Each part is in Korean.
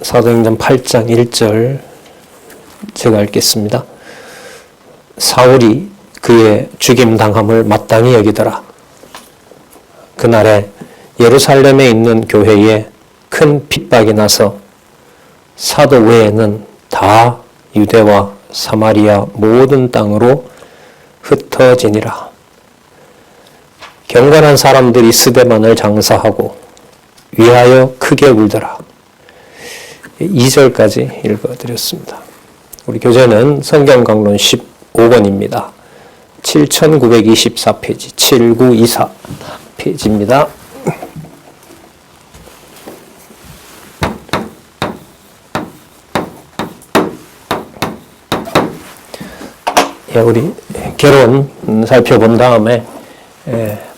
사도행전 8장 1절 제가 읽겠습니다. 사울이 그의 죽임당함을 마땅히 여기더라. 그날에 예루살렘에 있는 교회에 큰 핍박이 나서 사도 외에는 다 유대와 사마리아 모든 땅으로 흩어지니라. 경건한 사람들이 스데반을 장사하고 위하여 크게 울더라. 2절까지 읽어드렸습니다. 우리 교재는 성경강론 15권입니다. 7924페이지, 7924 페이지입니다. 우리 결혼 살펴본 다음에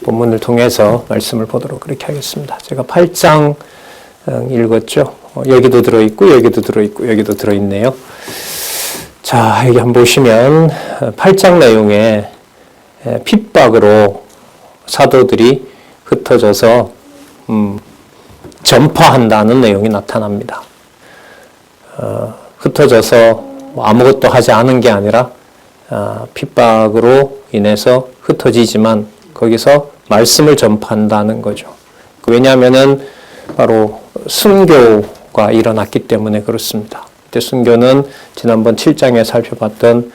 본문을 통해서 말씀을 보도록 그렇게 하겠습니다. 제가 8장 읽었죠. 여기도 들어있고 여기도 들어있고 여기도 들어있네요. 자, 여기 한번 보시면 8장 내용에 핍박으로 사도들이 흩어져서 전파한다는 내용이 나타납니다. 흩어져서 아무것도 하지 않은 게 아니라 핍박으로 인해서 흩어지지만 거기서 말씀을 전파한다는 거죠. 왜냐하면은 바로 순교가 일어났기 때문에 그렇습니다. 그때 순교는 지난번 7장에 살펴봤던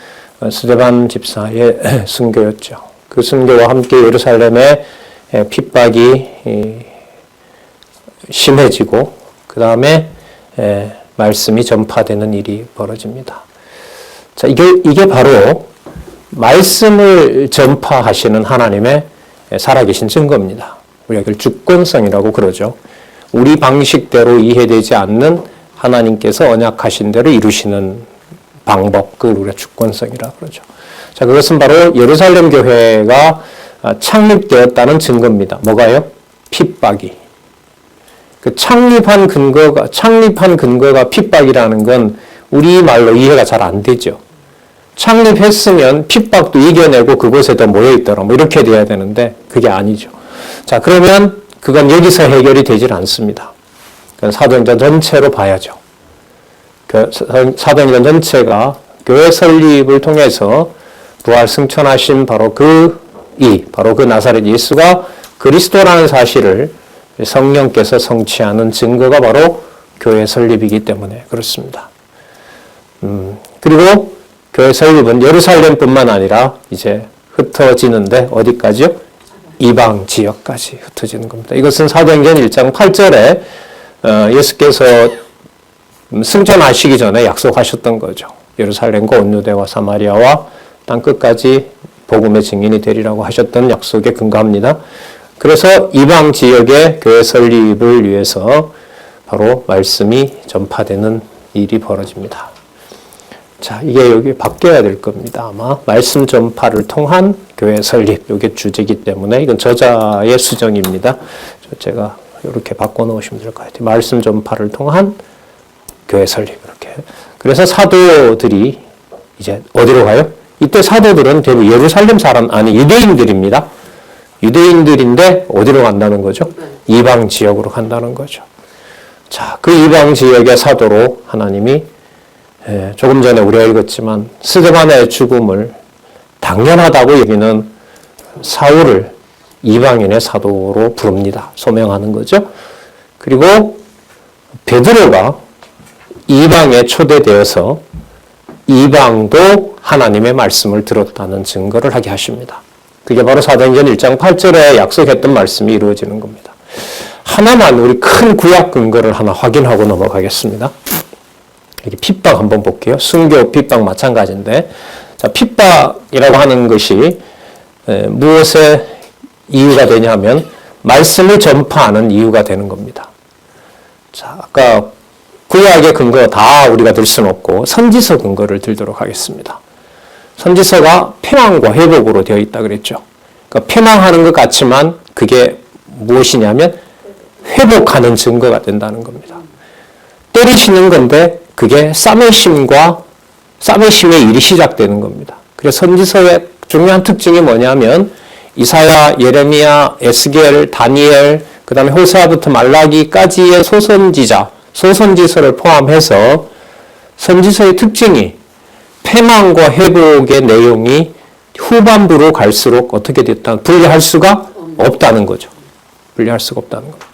스데반 집사의 순교였죠. 그 순교와 함께 예루살렘의 핍박이 심해지고 그 다음에 말씀이 전파되는 일이 벌어집니다. 자, 이게 바로 말씀을 전파하시는 하나님의 살아계신 증거입니다. 우리가 이걸 주권성이라고 그러죠. 우리 방식대로 이해되지 않는 하나님께서 언약하신 대로 이루시는 방법, 그걸 우리가 주권성이라고 그러죠. 자, 그것은 바로 예루살렘 교회가 창립되었다는 증거입니다. 뭐가요? 핍박이. 그 창립한 근거가 핍박이라는 건 우리말로 이해가 잘 안 되죠. 창립했으면 핍박도 이겨내고 그곳에 더 모여있더라. 뭐 이렇게 돼야 되는데 그게 아니죠. 자, 그러면 그건 여기서 해결이 되질 않습니다. 그건 사도행전 전체로 봐야죠. 사도행전 전체가 교회 설립을 통해서 부활 승천하신 바로 그 나사렛 예수가 그리스도라는 사실을 성령께서 성취하는 증거가 바로 교회 설립이기 때문에 그렇습니다. 그리고 교회 설립은 예루살렘뿐만 아니라 이제 흩어지는데 어디까지요? 이방 지역까지 흩어지는 겁니다. 이것은 사도행전 1장 8절에 예수께서 승천하시기 전에 약속하셨던 거죠. 예루살렘과 온 유대와 사마리아와 땅 끝까지 복음의 증인이 되리라고 하셨던 약속에 근거합니다. 그래서 이방 지역의 교회 설립을 위해서 바로 말씀이 전파되는 일이 벌어집니다. 자, 이게 여기 바뀌어야 될 겁니다. 아마 말씀 전파를 통한 교회 설립, 이게 주제이기 때문에 이건 저자의 수정입니다. 제가 이렇게 바꿔놓으시면 될 것 같아요. 말씀 전파를 통한 교회 설립 이렇게. 그래서 사도들이 이제 어디로 가요? 이때 사도들은 대부분 예루살렘 유대인들입니다. 유대인들인데 어디로 간다는 거죠? 이방 지역으로 간다는 거죠. 자, 그 이방 지역의 사도로 하나님이 조금 전에 우리가 읽었지만 스데반의 죽음을 당연하다고 여기는 사울을 이방인의 사도로 부릅니다. 소명하는 거죠. 그리고 베드로가 이방에 초대되어서 이방도 하나님의 말씀을 들었다는 증거를 하게 하십니다. 그게 바로 사도행전 1장 8절에 약속했던 말씀이 이루어지는 겁니다. 하나만 우리 큰 구약 근거를 하나 확인하고 넘어가겠습니다. 이렇게 핍박 한번 볼게요. 순교 핍박 마찬가지인데, 자, 핍박이라고 하는 것이 무엇의 이유가 되냐면 말씀을 전파하는 이유가 되는 겁니다. 자, 아까 구약의 근거 다 우리가 들 수는 없고 선지서 근거를 들도록 하겠습니다. 선지서가 패망과 회복으로 되어 있다 그랬죠. 그러니까 패망하는 것 같지만 그게 무엇이냐면 회복하는 증거가 된다는 겁니다. 때리시는 건데 그게 싸매심의 일이 시작되는 겁니다. 그래서 선지서의 중요한 특징이 뭐냐면 이사야, 예레미야, 에스겔, 다니엘, 그 다음에 호세아부터 말라기까지의 소선지자, 소선지서를 포함해서 선지서의 특징이 패망과 회복의 내용이 후반부로 갈수록 어떻게 됐다? 분리할 수가 없다는 거죠. 분리할 수가 없다는 겁니다.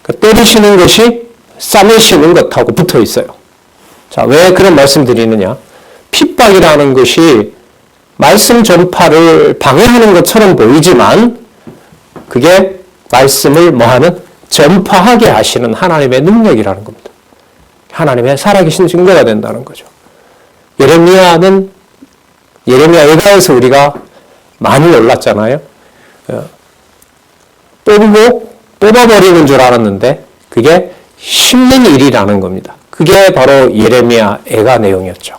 그러니까 때리시는 것이 싸매시는 것하고 붙어 있어요. 자, 왜 그런 말씀 드리느냐? 핍박이라는 것이 말씀 전파를 방해하는 것처럼 보이지만 그게 말씀을 뭐하는? 전파하게 하시는 하나님의 능력이라는 겁니다. 하나님의 살아계신 증거가 된다는 거죠. 예레미야 예가에서 우리가 많이 놀랐잖아요. 뽑아버리는 줄 알았는데 그게 심는 일이라는 겁니다. 그게 바로 예레미야 애가 내용이었죠.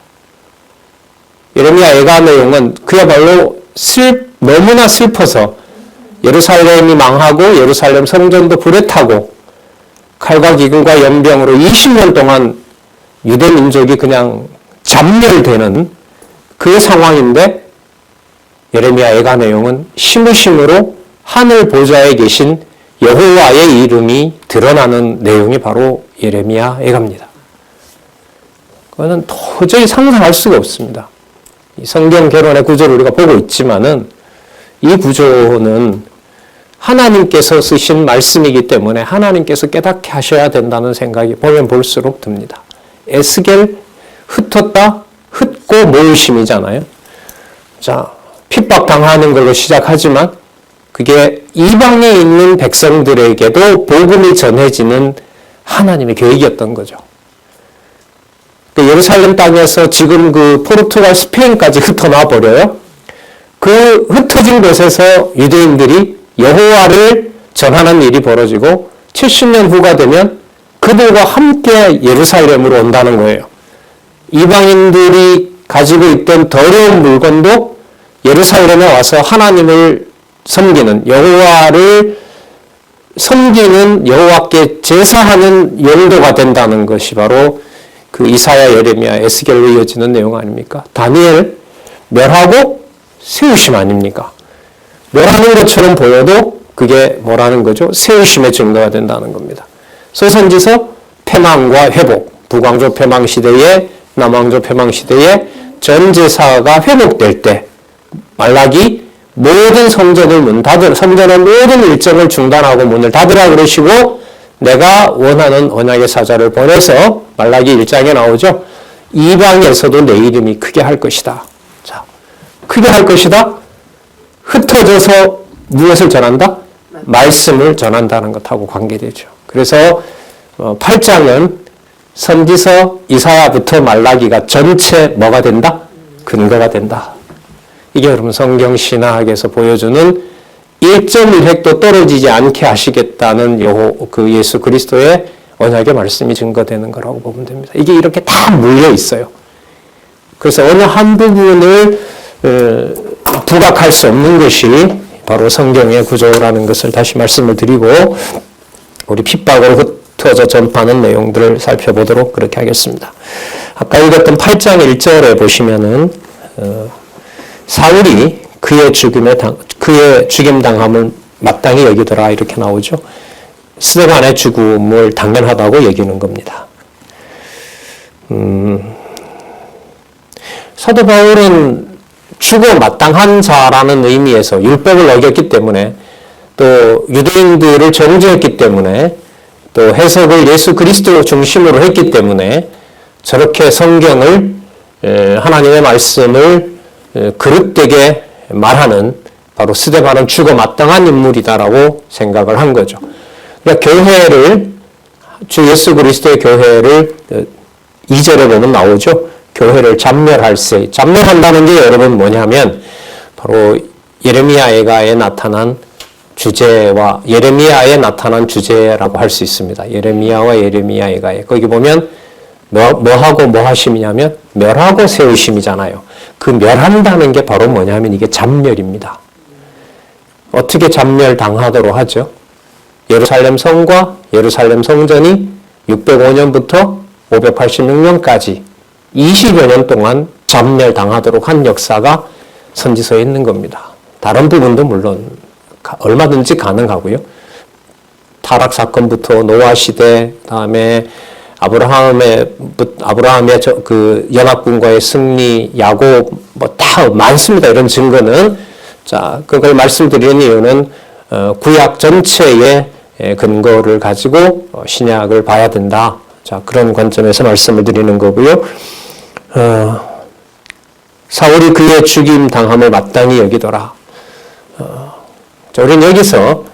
예레미야 애가 내용은 그야말로 너무나 슬퍼서 예루살렘이 망하고 예루살렘 성전도 불에 타고 칼과 기근과 연병으로 20년 동안 유대 민족이 그냥 잡멸되는 그 상황인데 예레미야 애가 내용은 심으심으로 하늘 보좌에 계신 여호와의 이름이 드러나는 내용이 바로 예레미야 애가입니다. 그거는 도저히 상상할 수가 없습니다. 이 성경 개론의 구조를 우리가 보고 있지만은 이 구조는 하나님께서 쓰신 말씀이기 때문에 하나님께서 깨닫게 하셔야 된다는 생각이 보면 볼수록 듭니다. 에스겔 흩었다 흩고 모으심이잖아요. 자, 핍박당하는 걸로 시작하지만 그게 이방에 있는 백성들에게도 복음이 전해지는 하나님의 계획이었던 거죠. 예루살렘 땅에서 지금 그 포르투갈 스페인까지 흩어놔 버려요. 그 흩어진 곳에서 유대인들이 여호와를 전하는 일이 벌어지고 70년 후가 되면 그들과 함께 예루살렘으로 온다는 거예요. 이방인들이 가지고 있던 더러운 물건도 예루살렘에 와서 하나님을 섬기는 여호와를 섬기는 여호와께 제사하는 용도가 된다는 것이 바로 그 이사야, 예레미야, 에스겔로 이어지는 내용 아닙니까? 다니엘 멸하고 세우심 아닙니까? 멸하는 것처럼 보여도 그게 뭐라는 거죠? 세우심의 증거가 된다는 겁니다. 소선지서 패망과 회복, 북왕조 패망 시대에 남왕조 패망 시대에 전 제사가 회복될 때 말라기 모든 성전의 모든 일정을 중단하고 문을 닫으라 그러시고 내가 원하는 언약의 사자를 보내서 말라기 1장에 나오죠. 이방에서도 내 이름이 크게 할 것이다. 자, 크게 할 것이다. 흩어져서 무엇을 전한다? 말씀을 전한다는 것하고 관계되죠. 그래서 8장은 선지서 이사야부터 말라기가 전체 뭐가 된다? 근거가 된다. 이게 여러분 성경 신학에서 보여주는 1.1획도 떨어지지 않게 하시겠다는 그 예수 그리스도의 언약의 말씀이 증거되는 거라고 보면 됩니다. 이게 이렇게 다 물려 있어요. 그래서 어느 한 부분을 부각할 수 없는 것이 바로 성경의 구조라는 것을 다시 말씀을 드리고 우리 핍박을 흩어져 전파하는 내용들을 살펴보도록 그렇게 하겠습니다. 아까 읽었던 8장 1절에 보시면은 사울이 그의 죽임당함을 마땅히 여기더라 이렇게 나오죠. 스데반의 죽음을 당연하다고 여기는 겁니다. 사도 바울은 죽어 마땅한 자라는 의미에서 율법을 어겼기 때문에 또 유대인들을 정죄했기 때문에 또 해석을 예수 그리스도 중심으로 했기 때문에 저렇게 성경을 하나님의 말씀을 그릇되게 말하는 바로 스데반은 죽어 마땅한 인물이다라고 생각을 한 거죠. 그러니까 교회를 주 예수 그리스도의 교회를 2절에 보면 나오죠. 교회를 잔멸할세. 잔멸한다는 게 여러분 뭐냐면 바로 예레미야 애가에 나타난 주제와 예레미야에 나타난 주제라고 할 수 있습니다. 예레미야와 예레미야 애가에 거기 보면 뭐하고 뭐 하심이냐면 멸하고 세우심이잖아요. 그 멸한다는 게 바로 뭐냐면 이게 잔멸입니다. 어떻게 잔멸당하도록 하죠? 예루살렘 성과 예루살렘 성전이 605년부터 586년까지 20여 년 동안 잔멸당하도록 한 역사가 선지서에 있는 겁니다. 다른 부분도 물론 얼마든지 가능하고요. 타락 사건부터 노아 시대, 다음에 아브라함의 그 연합군과의 승리, 야곱 뭐 다 많습니다. 이런 증거는. 자, 그걸 말씀드리는 이유는 구약 전체의 근거를 가지고 신약을 봐야 된다. 자, 그런 관점에서 말씀을 드리는 거고요. 사울이 그의 죽임 당함을 마땅히 여기더라. 자, 우리는 여기서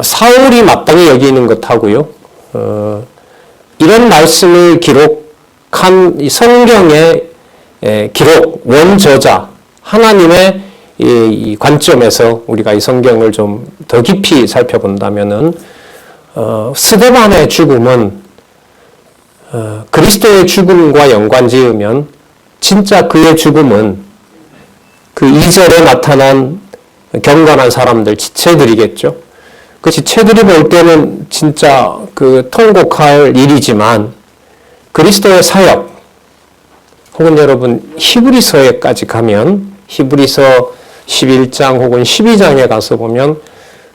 사울이 마땅히 여기는 것하고요. 이런 말씀을 기록한 이 성경의 기록 원저자 하나님의 이 관점에서 우리가 이 성경을 좀 더 깊이 살펴본다면은 스데반의 죽음은 그리스도의 죽음과 연관지으면 진짜 그의 죽음은 그 2절에 나타난 경건한 사람들 지체들이겠죠. 그 지체들이 볼 때는 진짜 그 통곡할 일이지만 그리스도의 사역 혹은 여러분 히브리서에까지 가면 히브리서 11장 혹은 12장에 가서 보면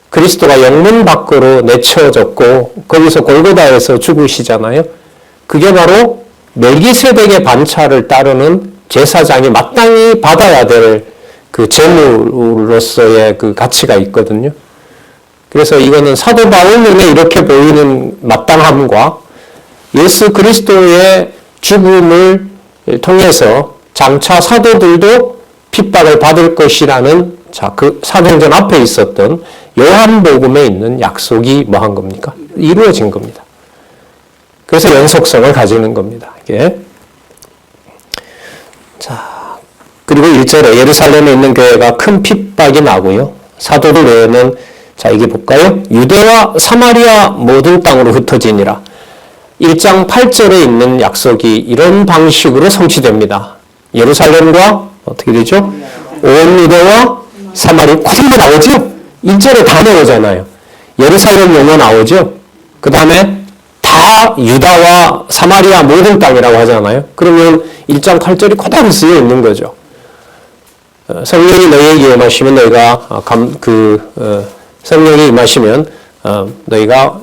그리스도가 영문 밖으로 내쳐졌고 거기서 골고다에서 죽으시잖아요. 그게 바로 멜기세덱의 반차를 따르는 제사장이 마땅히 받아야 될 그 제물로서의 그 가치가 있거든요. 그래서 이거는 사도 바울 눈에 이렇게 보이는 마땅함과 예수 그리스도의 죽음을 통해서 장차 사도들도 핍박을 받을 것이라는 자, 그 사도행전 앞에 있었던 요한복음에 있는 약속이 뭐 한 겁니까? 이루어진 겁니다. 그래서 연속성을 가지는 겁니다. 이게. 자, 그리고 1절에 예루살렘에 있는 교회가 큰 핍박이 나고요. 사도들 외에는 자, 이게 볼까요? 유대와 사마리아 모든 땅으로 흩어지니라. 1장 8절에 있는 약속이 이런 방식으로 성취됩니다. 예루살렘과 어떻게 되죠? 온 유대와 사마리아 그대로 나오죠? 1절에 다 나오잖아요. 예루살렘 용어 나오죠? 그 다음에 다 유다와 사마리아 모든 땅이라고 하잖아요. 그러면 1장 8절이 그대로 쓰여 있는 거죠. 성령이 너희에게 임하시면 너희가 성령이 임하시면 너희가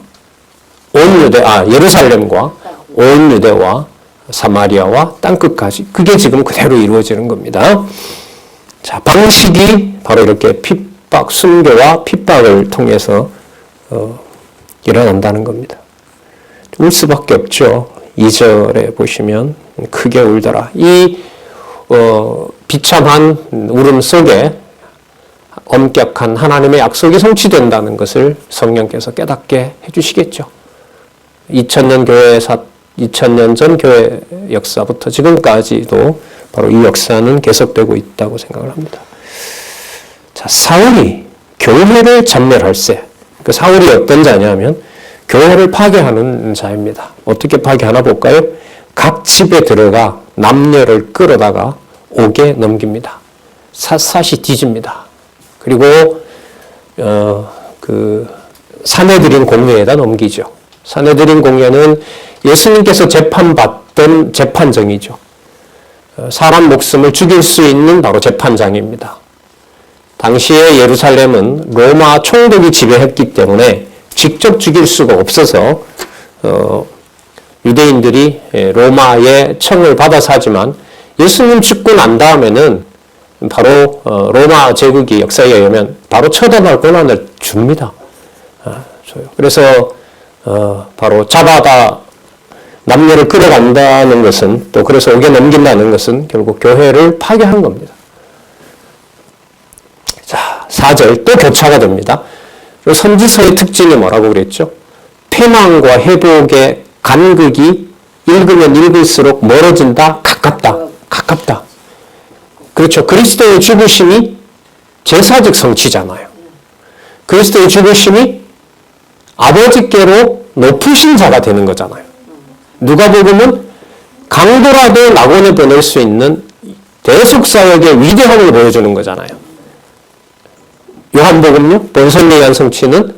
예루살렘과 온 유대와 사마리아와 땅끝까지 그게 지금 그대로 이루어지는 겁니다. 자, 방식이 바로 이렇게 순교와 핍박을 통해서 일어난다는 겁니다. 울 수밖에 없죠. 2절에 보시면 크게 울더라. 이 비참한 울음 속에 엄격한 하나님의 약속이 성취된다는 것을 성령께서 깨닫게 해주시겠죠. 2000년 전 교회 역사부터 지금까지도 바로 이 역사는 계속되고 있다고 생각을 합니다. 자, 사울이 교회를 전멸할세. 그 사울이 어떤 자냐면 교회를 파괴하는 자입니다. 어떻게 파괴하나 볼까요? 각 집에 들어가 남녀를 끌어다가 옥에 넘깁니다. 샅샅이 뒤집니다. 그리고 그 사내들인 공회에다 넘기죠. 사내들인 공회는 예수님께서 재판받던 재판정이죠. 사람 목숨을 죽일 수 있는 바로 재판장입니다. 당시에 예루살렘은 로마 총독이 지배했기 때문에 직접 죽일 수가 없어서 유대인들이 로마의 청을 받아서 하지만 예수님 죽고 난 다음에는 바로 로마 제국이 역사에 의하면 바로 처단할 권한을 줍니다. 그래서 바로 잡아다 남녀를 끌어간다는 것은 또 그래서 옥에 넘긴다는 것은 결국 교회를 파괴한 겁니다. 자, 4절 또 교차가 됩니다. 선지서의 특징이 뭐라고 그랬죠? 패망과 회복의 간극이 읽으면 읽을수록 멀어진다, 가깝다. 그렇죠. 그리스도의 죽으심이 제사적 성취잖아요. 그리스도의 죽으심이 아버지께로 높으신 자가 되는 거잖아요. 누가복음은 강도라도 낙원에 보낼 수 있는 대속사역의 위대함을 보여주는 거잖아요. 요한복음요, 본선에 의한 성취는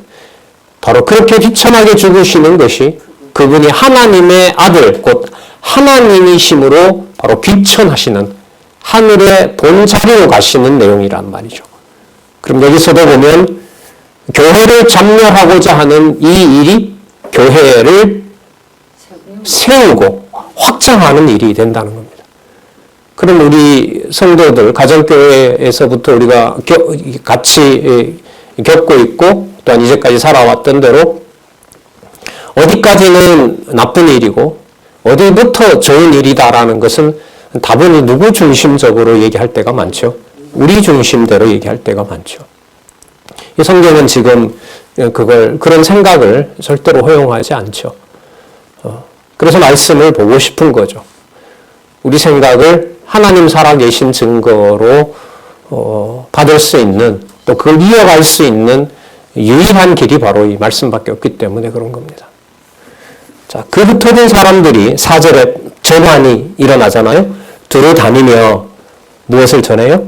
바로 그렇게 비참하게 죽으시는 것이 그분이 하나님의 아들, 곧 하나님이심으로 바로 귀천하시는 하늘의 본자리로 가시는 내용이란 말이죠. 그럼 여기서도 보면 교회를 점멸하고자 하는 이 일이 교회를 세우고 확장하는 일이 된다는 겁니다. 그럼 우리 성도들, 가정교회에서부터 우리가 같이 겪고 있고 또한 이제까지 살아왔던 대로 어디까지는 나쁜 일이고 어디부터 좋은 일이다라는 것은 다분히 누구 중심적으로 얘기할 때가 많죠. 우리 중심대로 얘기할 때가 많죠. 이 성경은 지금 그런 생각을 절대로 허용하지 않죠. 그래서 말씀을 보고 싶은 거죠. 우리 생각을 하나님 살아계신 증거로 받을 수 있는, 또 그걸 이어갈 수 있는 유일한 길이 바로 이 말씀밖에 없기 때문에 그런 겁니다. 자, 그 흩어진 사람들이 4절에 전환이 일어나잖아요. 두루 다니며 무엇을 전해요?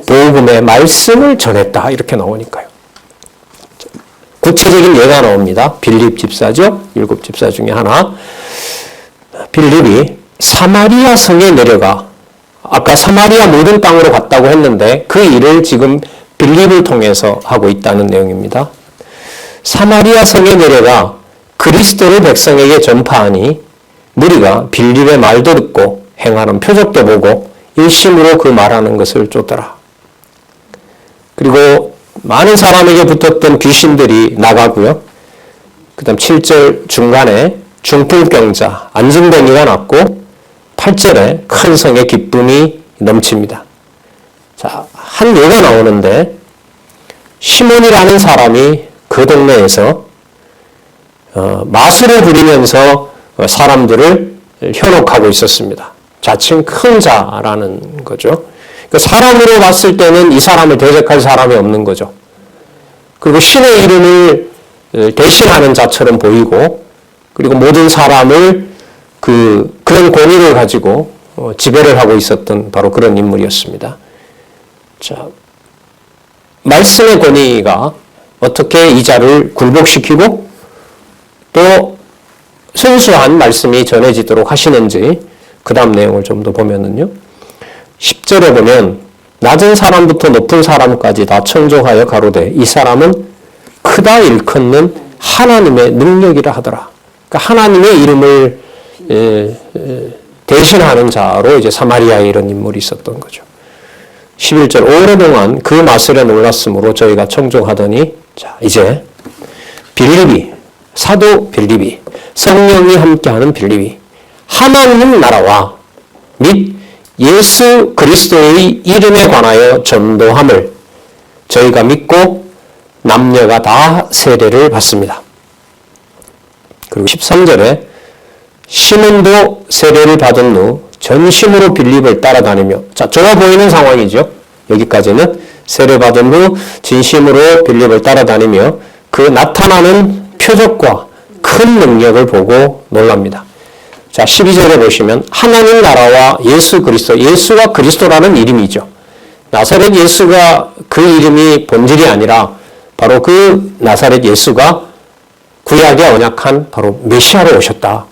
복음의 말씀을 전했다. 이렇게 나오니까요. 구체적인 예가 나옵니다. 빌립 집사죠. 7 집사 중에 하나. 빌립이 사마리아 성에 내려가, 아까 사마리아 모든 땅으로 갔다고 했는데 그 일을 지금 빌립을 통해서 하고 있다는 내용입니다. 사마리아 성에 내려가 그리스도를 백성에게 전파하니 무리가 빌립의 말도 듣고 행하는 표적도 보고 일심으로 그 말하는 것을 쫓더라. 그리고 많은 사람에게 붙었던 귀신들이 나가고요. 그 다음 7절 중간에 중풍병자, 안진뱅이가 낫고 8절에 큰 성의 기쁨이 넘칩니다. 자, 한 예가 나오는데 시몬이라는 사람이 그 동네에서 마술을 부리면서 사람들을 현혹하고 있었습니다. 자칭 큰 자라는 거죠. 사람으로 봤을 때는 이 사람을 대적할 사람이 없는 거죠. 그리고 신의 이름을 대신하는 자처럼 보이고, 그리고 모든 사람을 그런 권위를 가지고 지배를 하고 있었던 바로 그런 인물이었습니다. 자, 말씀의 권위가 어떻게 이 자를 굴복시키고 또 순수한 말씀이 전해지도록 하시는지 그 다음 내용을 좀 더 보면은요. 10절에 보면 낮은 사람부터 높은 사람까지 다 청종하여 가로되 이 사람은 크다 일컫는 하나님의 능력이라 하더라. 그러니까 하나님의 이름을 대신하는 자로 이제 사마리아에 이런 인물이 있었던 거죠. 11절 오래동안 그 마술에 놀랐으므로 저희가 청종하더니, 자 이제 빌립이, 사도 빌립이, 성령이 함께하는 빌립이 하나님 나라와 및 예수 그리스도의 이름에 관하여 전도함을 저희가 믿고 남녀가 다 세례를 받습니다. 그리고 13절에 시몬도 세례를 받은 후 전심으로 빌립을 따라다니며, 자 좋아 보이는 상황이죠. 여기까지는 세례받은 후 진심으로 빌립을 따라다니며 그 나타나는 표적과 큰 능력을 보고 놀랍니다. 자 12절에 보시면 하나님 나라와 예수 그리스도, 예수가 그리스도라는 이름이죠. 나사렛 예수가 그 이름이 본질이 아니라 바로 그 나사렛 예수가 구약에 언약한 바로 메시아로 오셨다.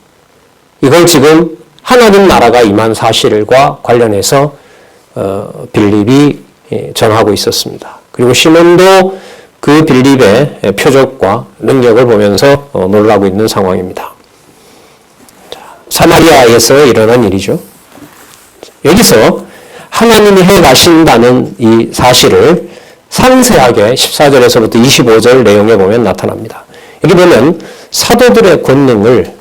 이걸 지금 하나님 나라가 임한 사실과 관련해서 빌립이 전하고 있었습니다. 그리고 시몬도 그 빌립의 표적과 능력을 보면서 놀라고 있는 상황입니다. 자, 사마리아에서 일어난 일이죠. 여기서 하나님이 해가신다는 이 사실을 상세하게 14절에서부터 25절 내용에 보면 나타납니다. 여기 보면 사도들의 권능을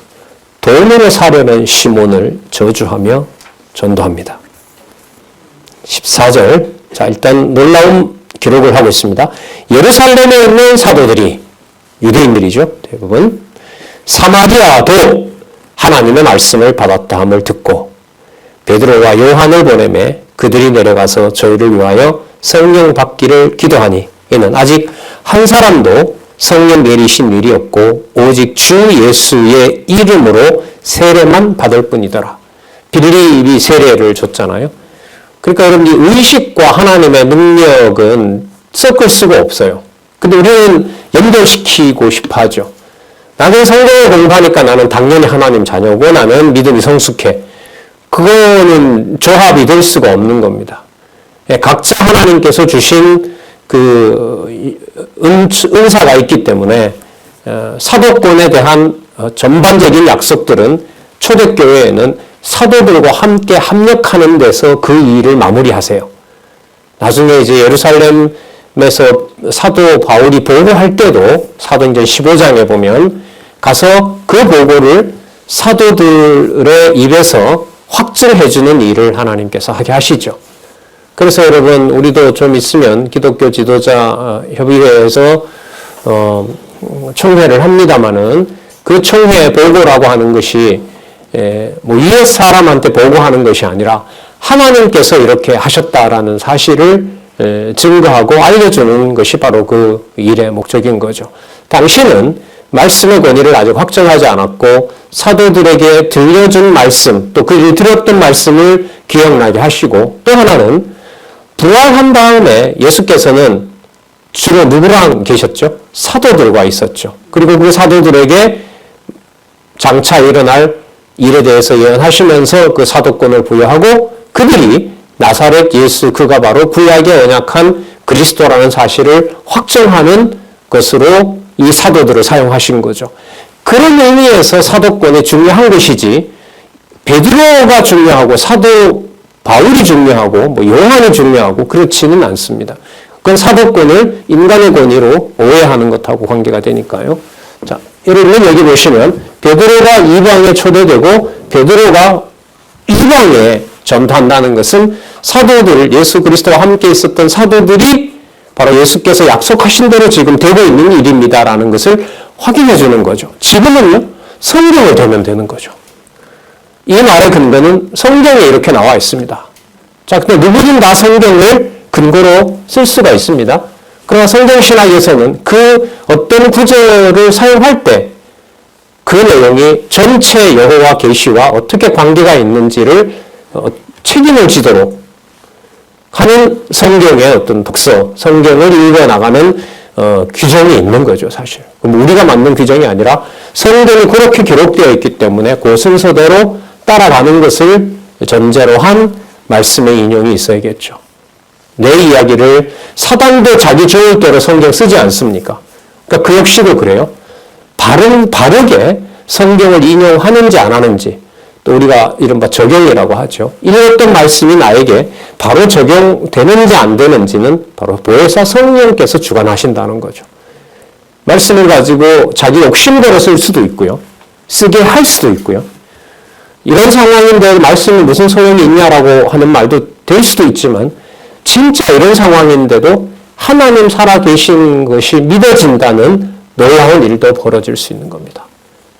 돈으로 사려는 시몬을 저주하며 전도합니다. 14절, 자 일단 놀라운 기록을 하고 있습니다. 예루살렘에 있는 사도들이, 유대인들이죠 대부분, 사마리아도 하나님의 말씀을 받았다 함을 듣고 베드로와 요한을 보내매 그들이 내려가서 저희를 위하여 성령 받기를 기도하니 이는 아직 한 사람도 성령 내리신 일이 없고 오직 주 예수의 이름으로 세례만 받을 뿐이더라. 빌립이 세례를 줬잖아요. 그러니까 여러분 이 의식과 하나님의 능력은 섞을 수가 없어요. 근데 우리는 연결시키고 싶어 하죠. 나는 성경을 공부하니까 나는 당연히 하나님 자녀고 나는 믿음이 성숙해. 그거는 조합이 될 수가 없는 겁니다. 각자 하나님께서 주신 그 은사가 있기 때문에 사도권에 대한 전반적인 약속들은 초대교회에는 사도들과 함께 합력하는 데서 그 일을 마무리하세요. 나중에 이제 예루살렘에서 사도 바울이 보고할 때도 사도행전 15장에 보면 가서 그 보고를 사도들의 입에서 확증해주는 일을 하나님께서 하게 하시죠. 그래서 여러분 우리도 좀 있으면 기독교 지도자 협의회에서 총회를 합니다마는 그 총회 보고라고 하는 것이 뭐 이웃 사람한테 보고하는 것이 아니라 하나님께서 이렇게 하셨다라는 사실을 증거하고 알려주는 것이 바로 그 일의 목적인 거죠. 당신은 말씀의 권위를 아직 확정하지 않았고 사도들에게 들려준 말씀 또 그들이 들었던 말씀을 기억나게 하시고 또 하나는 부활한 다음에 예수께서는 주로 누구랑 계셨죠? 사도들과 있었죠. 그리고 그 사도들에게 장차 일어날 일에 대해서 예언하시면서 그 사도권을 부여하고 그들이 나사렛 예수 그가 바로 구약에 언약한 그리스도라는 사실을 확정하는 것으로 이 사도들을 사용하신 거죠. 그런 의미에서 사도권이 중요한 것이지 베드로가 중요하고 사도 바울이 중요하고 뭐 요한이 중요하고 그렇지는 않습니다. 그건 사도권을 인간의 권위로 오해하는 것하고 관계가 되니까요. 자, 여러분 여기 보시면 베드로가 이방에 초대되고 베드로가 이방에 전도한다는 것은 사도들, 예수 그리스도와 함께 있었던 사도들이 바로 예수께서 약속하신 대로 지금 되고 있는 일입니다라는 것을 확인해 주는 거죠. 지금은요, 성경을 대면 되는 거죠. 이 말의 근거는 성경에 이렇게 나와 있습니다. 자, 근데 누구든 다 성경을 근거로 쓸 수가 있습니다. 그러나 성경신학에서는 그 어떤 구절을 사용할 때 그 내용이 전체 여호와 계시와 어떻게 관계가 있는지를 책임을 지도록 하는 성경의 어떤 독서, 성경을 읽어나가는 규정이 있는 거죠, 사실. 우리가 만든 규정이 아니라 성경이 그렇게 기록되어 있기 때문에 그 순서대로 따라가는 것을 전제로 한 말씀의 인용이 있어야겠죠. 내 이야기를 사단도 자기 좋을 대로 성경 쓰지 않습니까? 그러니까 그 역시도 그래요. 바르게 성경을 인용하는지 안 하는지, 또 우리가 이른바 적용이라고 하죠. 읽었던 말씀이 나에게 바로 적용되는지 안 되는지는 바로 보혜사 성령께서 주관하신다는 거죠. 말씀을 가지고 자기 욕심대로 쓸 수도 있고요. 쓰게 할 수도 있고요. 이런 상황인데 말씀이 무슨 소용이 있냐라고 하는 말도 될 수도 있지만 진짜 이런 상황인데도 하나님 살아계신 것이 믿어진다는 놀라운 일도 벌어질 수 있는 겁니다.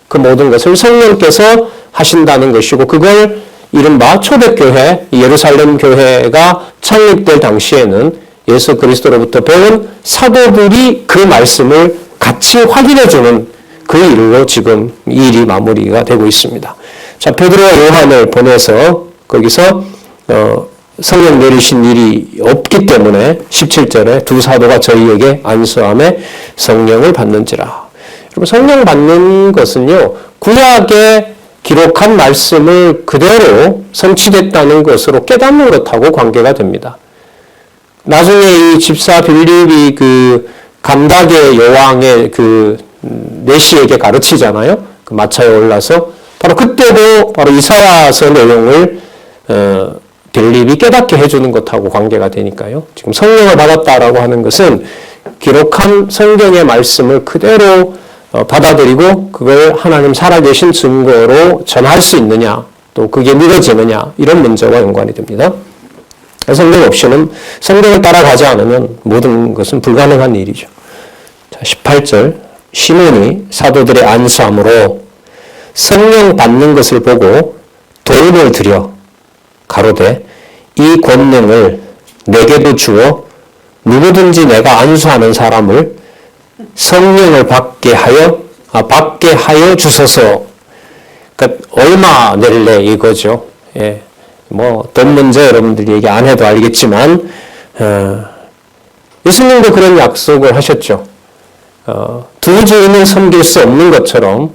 그 모든 것을 성령께서 하신다는 것이고 그걸 이른바 초대교회, 예루살렘 교회가 창립될 당시에는 예수 그리스도로부터 배운 사도들이 그 말씀을 같이 확인해주는 그 일로 지금 이 일이 마무리가 되고 있습니다. 자, 베드로와 요한을 보내서 거기서 성령 내리신 일이 없기 때문에 17절에 두 사도가 저희에게 안수함에 성령을 받는지라. 여러분, 성령 받는 것은요, 구약에 기록한 말씀을 그대로 성취됐다는 것으로 깨닫는 것하고 관계가 됩니다. 나중에 이 집사 빌립이 그 감닥의 여왕의 그 내시에게 가르치잖아요. 그 마차에 올라서 바로 그때도 바로 이사야서 내용을 빌립이 깨닫게 해주는 것하고 관계가 되니까요. 지금 성령을 받았다라고 하는 것은 기록한 성경의 말씀을 그대로 받아들이고 그걸 하나님 살아계신 증거로 전할 수 있느냐, 또 그게 믿어지느냐, 이런 문제와 연관이 됩니다. 성경 없이는, 성경을 따라가지 않으면 모든 것은 불가능한 일이죠. 자, 18절, 시몬이 사도들의 안수함으로 성령 받는 것을 보고 도움을 드려 가로되 이 권능을 내게도 주어 누구든지 내가 안수하는 사람을 성령을 받게 하여 주소서. 그러니까 얼마 낼래 이거죠. 예. 뭐 돈 문제 여러분들이 얘기 안 해도 알겠지만 예수님도 그런 약속을 하셨죠. 두 주인은 섬길 수 없는 것처럼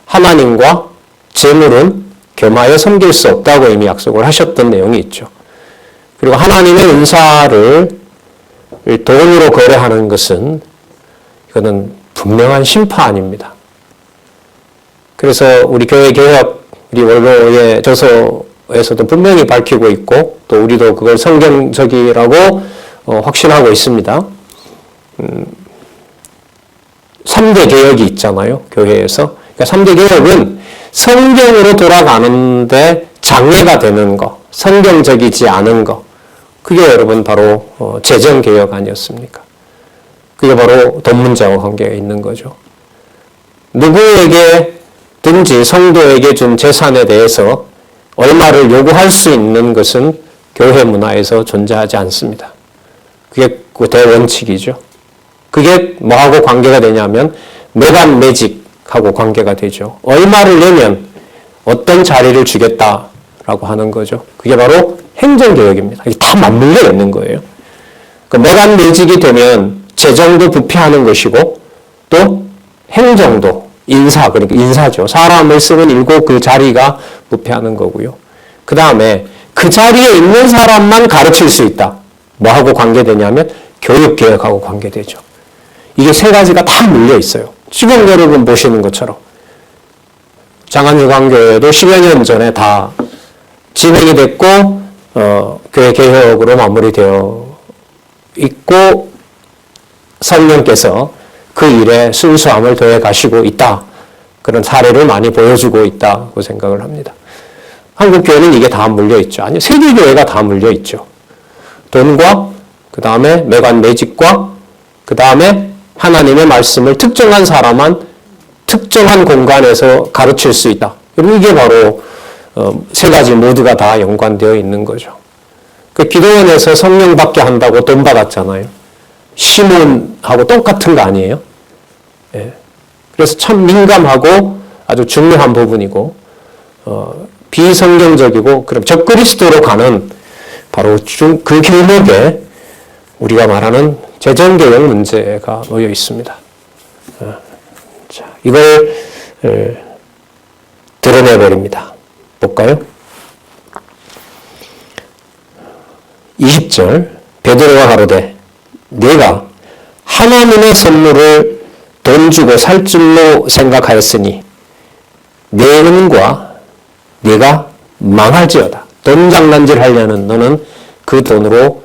하나님과 재물은 겸하여 섬길 수 없다고 이미 약속을 하셨던 내용이 있죠. 그리고 하나님의 은사를 돈으로 거래하는 것은 이거는 분명한 심판입니다. 그래서 우리 교회 개혁 우리 원로의 저서에서도 분명히 밝히고 있고 또 우리도 그걸 성경적이라고 확신하고 있습니다. 3대 개혁이 있잖아요. 교회에서. 그러니까 3대 개혁은 성경으로 돌아가는데 장애가 되는 거, 성경적이지 않은 거, 그게 여러분 바로 재정개혁 아니었습니까? 그게 바로 돈 문제와 관계가 있는 거죠. 누구에게든지 성도에게 준 재산에 대해서 얼마를 요구할 수 있는 것은 교회 문화에서 존재하지 않습니다. 그게 그 대원칙이죠. 그게 뭐하고 관계가 되냐면 매간 매직하고 관계가 되죠. 얼마를 내면 어떤 자리를 주겠다라고 하는 거죠. 그게 바로 행정개혁입니다. 이게 다 맞물려 있는 거예요. 그 매간 매직이 되면 재정도 부패하는 것이고 또 행정도 인사, 그러니까 인사죠. 사람을 쓰는 일고 그 자리가 부패하는 거고요. 그 다음에 그 자리에 있는 사람만 가르칠 수 있다. 뭐하고 관계되냐면 교육개혁하고 관계되죠. 이게 세 가지가 다 물려 있어요. 지금 여러분 보시는 것처럼 장안유광교회도 10여 년 전에 다 진행이 됐고 교회 개혁으로 마무리되어 있고 성령께서 그 일에 순수함을 더해 가시고 있다. 그런 사례를 많이 보여주고 있다고 생각을 합니다. 한국교회는 이게 다 물려 있죠. 아니, 세계교회가 다 물려 있죠. 돈과 그 다음에 매관 매직과 그 다음에 하나님의 말씀을 특정한 사람만 특정한 공간에서 가르칠 수 있다. 이게 바로 세 가지 모두가 다 연관되어 있는 거죠. 그 기도원에서 성령 받게 한다고 돈 받았잖아요. 시몬하고 똑같은 거 아니에요? 예. 그래서 참 민감하고 아주 중요한 부분이고 비성경적이고 그럼 적그리스도로 가는 바로 그 길목에 우리가 말하는 재정개혁 문제가 놓여 있습니다. 자, 이걸 드러내버립니다. 볼까요? 20절 베드로가 가로되 내가 하나님의 선물을 돈 주고 살 줄로 생각하였으니 내 은과 네가 망할지어다. 돈 장난질 하려는 너는 그 돈으로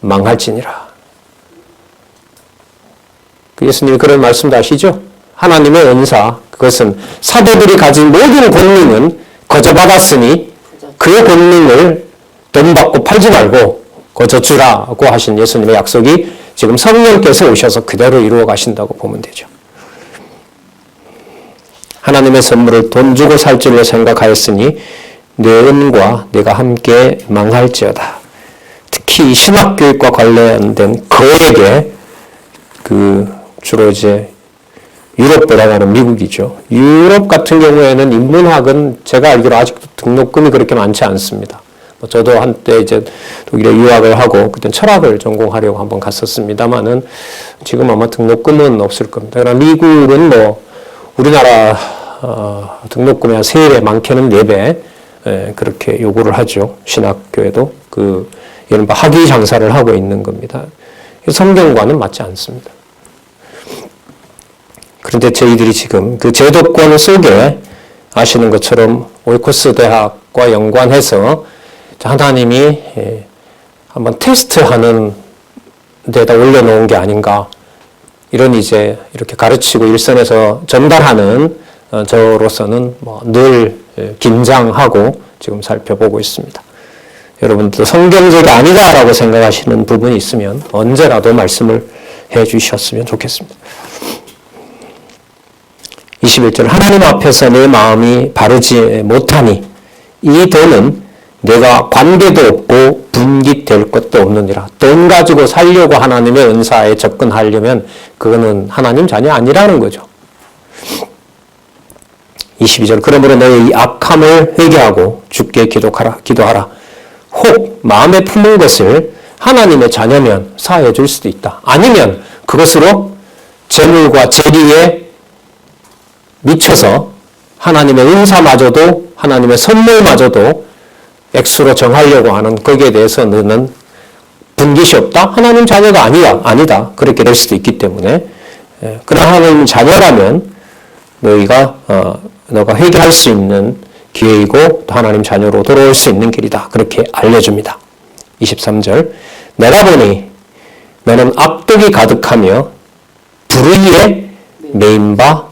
망할지니라. 예수님이 그런 말씀도 하시죠? 하나님의 은사, 그것은 사도들이 가진 모든 권능은 거저 받았으니 그 권능을 돈 받고 팔지 말고 거저 주라고 하신 예수님의 약속이 지금 성령께서 오셔서 그대로 이루어 가신다고 보면 되죠. 하나님의 선물을 돈 주고 살 줄로 생각하였으니 내 은과 내가 함께 망할지어다. 특히 신학교육과 관련된 거액에 주로 이제 유럽 돌아가는 미국이죠. 유럽 같은 경우에는 인문학은 제가 알기로 아직도 등록금이 그렇게 많지 않습니다. 저도 한때 이제 독일에 유학을 하고 그때 철학을 전공하려고 한번 갔었습니다만은 지금 아마 등록금은 없을 겁니다. 그러나 미국은 우리나라 등록금의 한 3배, 많게는 4배 그렇게 요구를 하죠. 신학교에도 이른바 학위 장사를 하고 있는 겁니다. 성경과는 맞지 않습니다. 그런데 저희들이 지금 그 제도권 속에 아시는 것처럼 오이코스 대학과 연관해서 하나님이 한번 테스트하는 데다 올려놓은 게 아닌가. 이런 이제 이렇게 가르치고 일선에서 전달하는 저로서는 늘 긴장하고 지금 살펴보고 있습니다. 여러분도 성경적이 아니다라고 생각하시는 부분이 있으면 언제라도 말씀을 해 주셨으면 좋겠습니다. 21절 하나님 앞에서 내 마음이 바르지 못하니 이 돈은 내가 관계도 없고 분깃될 것도 없느니라. 돈 가지고 살려고 하나님의 은사에 접근하려면 그거는 하나님 자녀 아니라는 거죠. 22절 그러므로 너의 이 악함을 회개하고 주께 기도하라. 혹 마음에 품은 것을 하나님의 자녀면 사해 줄 수도 있다. 아니면 그것으로 재물과 재리에 미쳐서 하나님의 은사마저도 하나님의 선물마저도 액수로 정하려고 하는 거기에 대해서 너는 분깃이 없다? 하나님 자녀가 아니다. 그렇게 될 수도 있기 때문에 그러나 하나님 자녀라면 너가 회개할 수 있는 기회이고 또 하나님 자녀로 돌아올 수 있는 길이다. 그렇게 알려줍니다. 23절 내가 보니 너는 악독이 가득하며 불의에 매인 바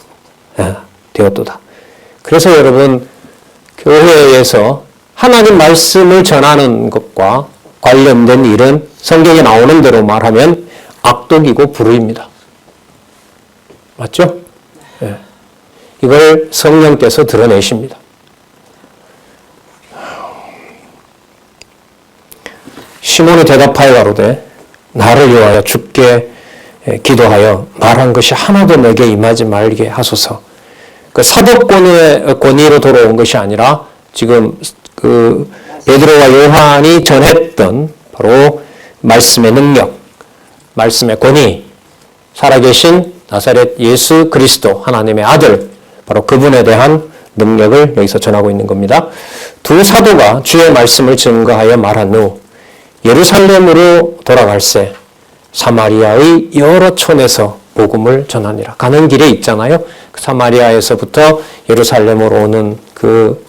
되었도다. 그래서 여러분 교회에서 하나님 말씀을 전하는 것과 관련된 일은 성경에 나오는 대로 말하면 악독이고 불의입니다. 맞죠? 네. 이걸 성령께서 드러내십니다. 시몬이 대답하여 가로되 나를 위하여 주께 기도하여 말한 것이 하나도 내게 임하지 말게 하소서. 그 사도권의 권위로 돌아온 것이 아니라 지금 그 베드로와 요한이 전했던 바로 말씀의 능력, 말씀의 권위, 살아계신 나사렛 예수 그리스도 하나님의 아들, 바로 그분에 대한 능력을 여기서 전하고 있는 겁니다. 두 사도가 주의 말씀을 증거하여 말한 후 예루살렘으로 돌아갈새 사마리아의 여러 촌에서 복음을 전하니라. 가는 길에 있잖아요. 사마리아에서부터 예루살렘으로 오는 그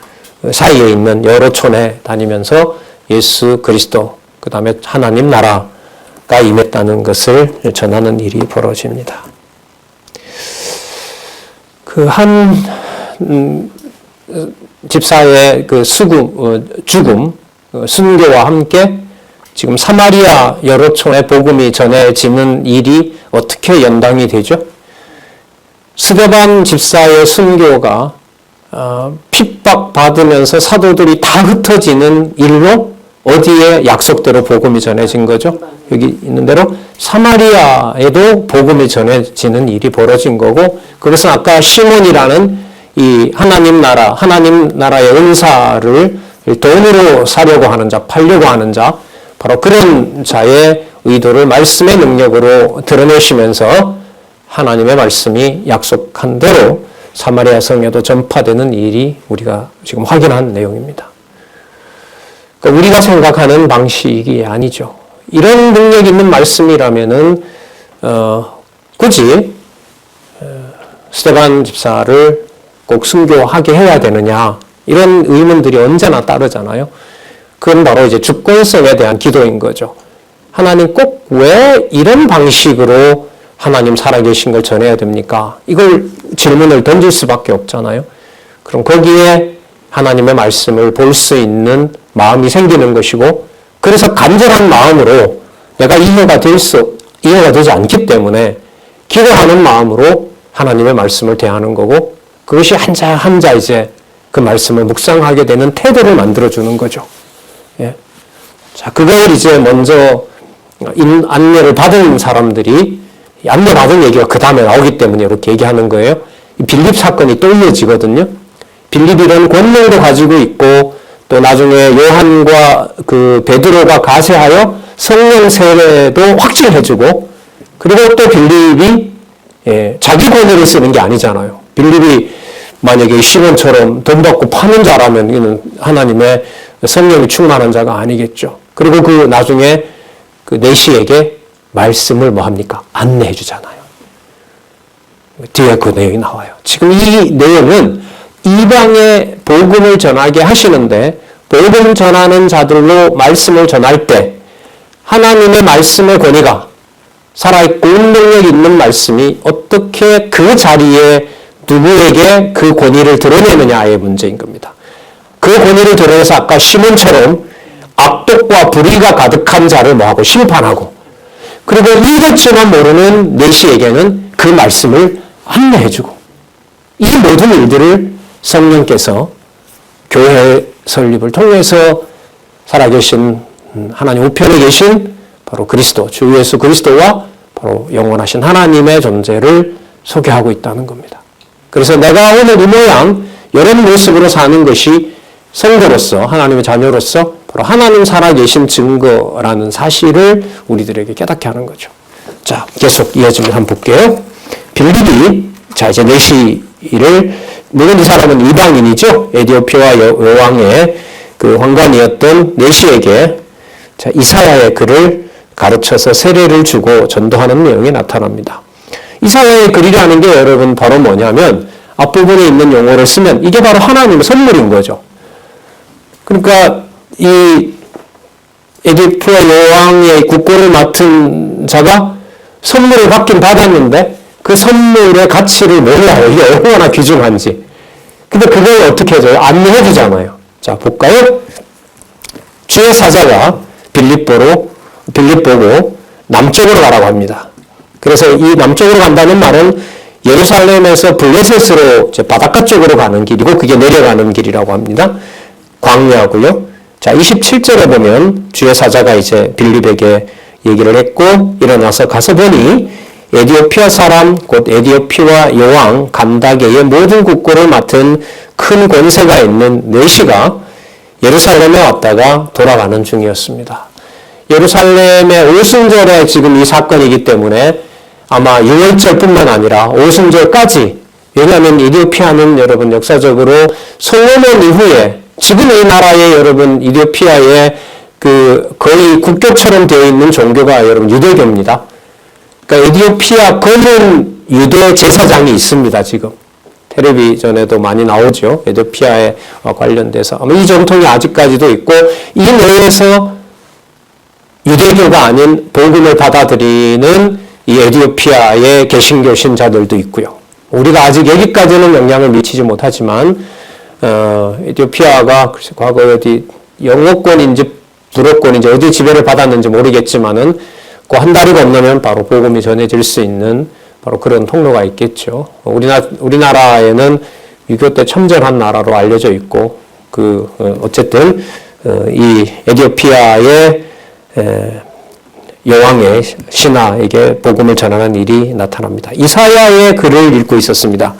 사이에 있는 여러 촌에 다니면서 예수 그리스도, 그 다음에 하나님 나라가 임했다는 것을 전하는 일이 벌어집니다. 그 한 집사의 그 죽음, 순교와 함께 지금 사마리아 여러 촌에 복음이 전해지는 일이 어떻게 연당이 되죠? 스데반 집사의 순교가 핍박받으면서 사도들이 다 흩어지는 일로 어디에 약속대로 복음이 전해진 거죠? 여기 있는 대로 사마리아에도 복음이 전해지는 일이 벌어진 거고, 그것은 아까 시몬이라는 이 하나님 나라의 은사를 돈으로 사려고 하는 자, 팔려고 하는 자, 바로 그런 자의 의도를 말씀의 능력으로 드러내시면서 하나님의 말씀이 약속한 대로 사마리아 성에도 전파되는 일이 우리가 지금 확인한 내용입니다. 그러니까 우리가 생각하는 방식이 아니죠. 이런 능력 있는 말씀이라면은 굳이 스데반 집사를 꼭 순교하게 해야 되느냐, 이런 의문들이 언제나 따르잖아요. 그건 바로 이제 주권성에 대한 기도인 거죠. 하나님 꼭 왜 이런 방식으로 하나님 살아계신 걸 전해야 됩니까? 이걸 질문을 던질 수밖에 없잖아요. 그럼 거기에 하나님의 말씀을 볼 수 있는 마음이 생기는 것이고, 그래서 간절한 마음으로 내가 이해가 되지 않기 때문에 기도하는 마음으로 하나님의 말씀을 대하는 거고, 그것이 한자 한자 이제 그 말씀을 묵상하게 되는 태도를 만들어주는 거죠. 예. 자, 그걸 이제 먼저 안내를 받은 사람들이, 안내받은 얘기가 그 다음에 나오기 때문에 이렇게 얘기하는 거예요. 빌립 사건이 또 이어지거든요. 빌립이 이런 권능도 가지고 있고, 또 나중에 요한과 그 베드로가 가세하여 성령 세례도 확증해주고, 그리고 또 빌립이 자기 권위를 쓰는 게 아니잖아요. 빌립이 만약에 시몬처럼 돈 받고 파는 자라면 이는 하나님의 성령이 충만한 자가 아니겠죠. 그리고 그 나중에 그 내시에게 말씀을 뭐 합니까? 안내해 주잖아요. 뒤에 그 내용이 나와요. 지금 이 내용은 이방에 복음을 전하게 하시는데, 복음 전하는 자들로 말씀을 전할 때 하나님의 말씀의 권위가 살아있고 능력 있는 말씀이 어떻게 그 자리에 누구에게 그 권위를 드러내느냐의 문제인 겁니다. 그 권위를 드러내서 아까 시몬처럼 악독과 불의가 가득한 자를 뭐하고 심판하고, 그리고 이것처럼 모르는 내시에게는 그 말씀을 안내해주고, 이 모든 일들을 성령께서 교회 설립을 통해서 살아계신 하나님 우편에 계신 바로 그리스도, 주 예수 그리스도와 바로 영원하신 하나님의 존재를 소개하고 있다는 겁니다. 그래서 내가 오늘 이 모양 이런 모습으로 사는 것이 성도로서, 하나님의 자녀로서 바로 하나님 살아계신 증거라는 사실을 우리들에게 깨닫게 하는 거죠. 자, 계속 이어지면 한번 볼게요. 빌립이, 자, 이제 내시를, 물론 이 사람은 이방인이죠. 에디오피아 여왕의 그 황관이었던 내시에게, 자, 이사야의 글을 가르쳐서 세례를 주고 전도하는 내용이 나타납니다. 이사야의 글이라는 게 여러분 바로 뭐냐면 앞부분에 있는 용어를 쓰면 이게 바로 하나님의 선물인 거죠. 그러니까 이 에디프와 여왕의 국고를 맡은 자가 선물을 받긴 받았는데 그 선물의 가치를 몰라요. 이게 얼마나 귀중한지. 근데 그걸 어떻게 해줘요? 안내해 주잖아요. 자, 볼까요? 주의 사자가 빌립보고 남쪽으로 가라고 합니다. 그래서 이 남쪽으로 간다는 말은 예루살렘에서 블레셋으로 바닷가 쪽으로 가는 길이고 그게 내려가는 길이라고 합니다. 광야고요. 자, 27절에 보면 주의 사자가 이제 빌립에게 얘기를 했고 일어나서 가서 보니 에디오피아 사람 곧 에디오피아 여왕 간다게의 모든 국고를 맡은 큰 권세가 있는 내시가 예루살렘에 왔다가 돌아가는 중이었습니다. 예루살렘의 오순절에 지금 이 사건이기 때문에 아마 유월절뿐만 아니라 오순절까지, 왜냐하면 에디오피아는 여러분 역사적으로 솔로몬 이후에 지금 이 나라의 여러분 이디오피아의 그 거의 국교처럼 되어 있는 종교가 여러분 유대교입니다. 그러니까 에디오피아 검은 유대 제사장이 있습니다. 지금 텔레비전에도 많이 나오죠. 에디오피아에 관련돼서 아마 이 전통이 아직까지도 있고 이 내에서 유대교가 아닌 복음을 받아들이는 이 에디오피아의 개신교 신자들도 있고요. 우리가 아직 여기까지는 영향을 미치지 못하지만 에디오피아가 과거에 어디 영어권인지 불어권인지 어디 지배를 받았는지 모르겠지만은 그 한 달이 건너면 바로 복음이 전해질 수 있는 바로 그런 통로가 있겠죠. 우리나라에는 유교 때 참전한 나라로 알려져 있고 어쨌든 이 에디오피아의 여왕의 신하에게 복음을 전하는 일이 나타납니다. 이사야의 글을 읽고 있었습니다.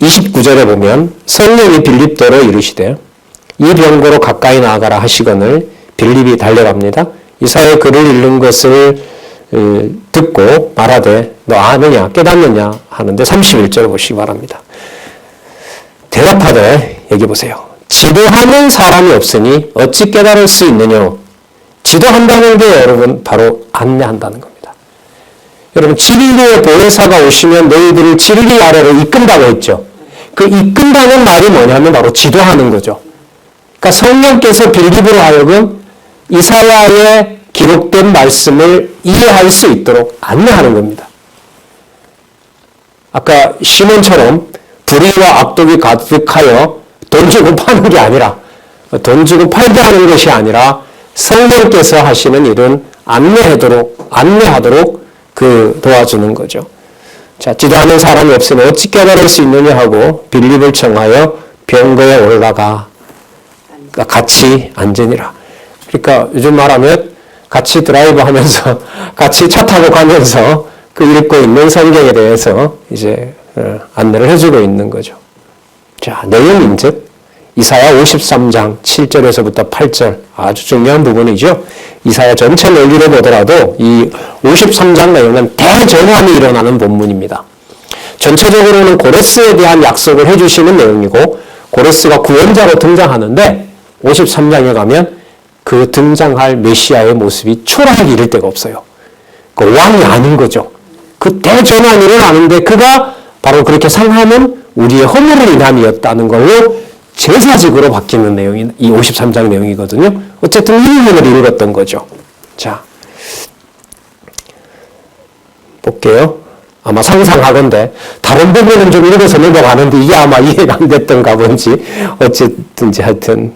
29절에 보면 성령이 빌립더러 이르시되 이 병고로 가까이 나아가라 하시거늘 빌립이 달려갑니다. 이사야의 글을 읽는 것을 듣고 말하되 너 아느냐 깨닫느냐 하는데 31절 보시기 바랍니다. 대답하되 여기 보세요. 지도하는 사람이 없으니 어찌 깨달을 수 있느냐. 지도한다는 게 여러분 바로 안내한다는 겁니다. 여러분 진리의 보혜사가 오시면 너희들을 진리 아래로 이끈다고 했죠. 그 이끈다는 말이 뭐냐면 바로 지도하는 거죠. 그러니까 성령께서 빌립으로 하여금 이사야에 기록된 말씀을 이해할 수 있도록 안내하는 겁니다. 아까 시몬처럼 불의와 악독이 가득하여 돈 주고 파는 게 아니라 돈 주고 팔게 하는 것이 아니라 성령께서 하시는 일은 안내하도록 도와주는 거죠. 자, 지도하는 사람이 없으면 어찌 깨달을 수 있느냐 하고 빌립을 청하여 병거에 올라가 같이 앉으니라. 그러니까 요즘 말하면 같이 드라이브 하면서 같이 차 타고 가면서 그 읽고 있는 성경에 대해서 이제 안내를 해주고 있는 거죠. 자, 내용인즉 이사야 53장 7절에서부터 8절 아주 중요한 부분이죠. 이사야 전체 논리를 보더라도 이 53장 내용은 대전환이 일어나는 본문입니다. 전체적으로는 고레스에 대한 약속을 해주시는 내용이고 고레스가 구원자로 등장하는데 53장에 가면 그 등장할 메시아의 모습이 초라하게 이를 데가 없어요. 그 왕이 아닌 거죠. 그 대전환이 일어나는데 그가 바로 그렇게 상함은 우리의 허물을 인함이었다는 걸로 제사직으로 바뀌는 내용이 이 53장 내용이거든요. 어쨌든 이 부분을 읽었던 거죠. 자, 볼게요. 아마 상상하건대 다른 부분은 좀 읽어서 넘어가는데 이게 아마 이해가 안 됐던가 본지 어쨌든지 하여튼